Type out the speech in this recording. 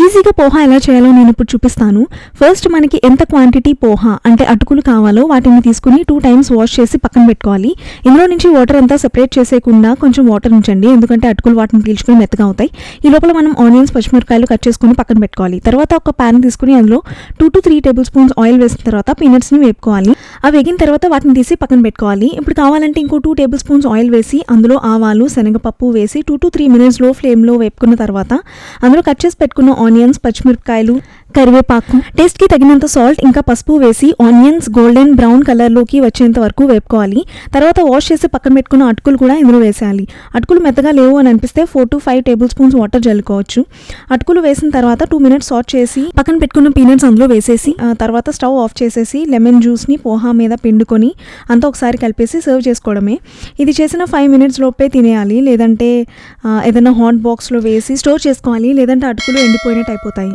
ఈజీగా పోహా ఎలా చేయాలో నేను ఇప్పుడు చూపిస్తాను. ఫస్ట్ మనకి ఎంత క్వాంటిటీ పోహా అంటే అటుకులు కావాలో వాటిని తీసుకుని 2 టైమ్స్ వాష్ చేసి పక్కన పెట్టుకోవాలి. ఇందులో నుంచి వాటర్ అంతా సెపరేట్ చేసేయకుండా కొంచెం వాటర్ ఉంచండి, ఎందుకంటే అటుకులు వాటిని పీల్చుకుని మెత్తగా అవుతాయి. ఈ లోపల మనం ఆనియన్స్, పచ్చిమిరపకాయలు కట్ చేసుకుని పక్కన పెట్టుకోవాలి. తర్వాత ఒక ప్యాన్ తీసుకుని అందులో 2 to 3 టేబుల్ స్పూన్స్ ఆయిల్ వేసిన తర్వాత పీనట్స్ని వేపుకోవాలి. అవి వేగిన తర్వాత వాటిని తీసి పక్కన పెట్టుకోవాలి. ఇప్పుడు కావాలంటే ఇంకో 2 టేబుల్ స్పూన్స్ ఆయిల్ వేసి అందులో ఆవాలు, శనగపప్పు వేసి 2 to 3 మినిట్స్ లో ఫ్లేమ్లో వేపుకున్న తర్వాత అందులో కట్ చేసి పెట్టుకున్న ఆనియన్స్, పచ్చిమిరపకాయలు, కరివేపాకు, టేస్ట్కి తగినంత సాల్ట్ ఇంకా పసుపు వేసి ఆనియన్స్ గోల్డెన్ బ్రౌన్ కలర్లోకి వచ్చేంత వరకు వేపుకోవాలి. తర్వాత వాష్ చేసి పక్కన పెట్టుకున్న అటుకులు కూడా ఇందులో వేసేయాలి. అటుకులు మెత్తగా లేవు అని అనిపిస్తే 4 to 5 టేబుల్ స్పూన్స్ వాటర్ జల్లుకోవచ్చు. అటుకులు వేసిన తర్వాత 2 మినిట్స్ సాట్ చేసి పక్కన పెట్టుకున్న పీనట్స్ అందులో వేసేసి తర్వాత స్టవ్ ఆఫ్ చేసేసి లెమన్ జ్యూస్ని పోహా మీద పిండుకొని అంతా ఒకసారి కలిపేసి సర్వ్ చేసుకోవడమే. ఇది చేసిన 5 మినిట్స్ లోపే తినేయాలి, లేదంటే ఏదైనా హాట్ బాక్స్లో వేసి స్టోర్ చేసుకోవాలి, లేదంటే అటుకులు ఎండిపోయినట్టు అయిపోతాయి.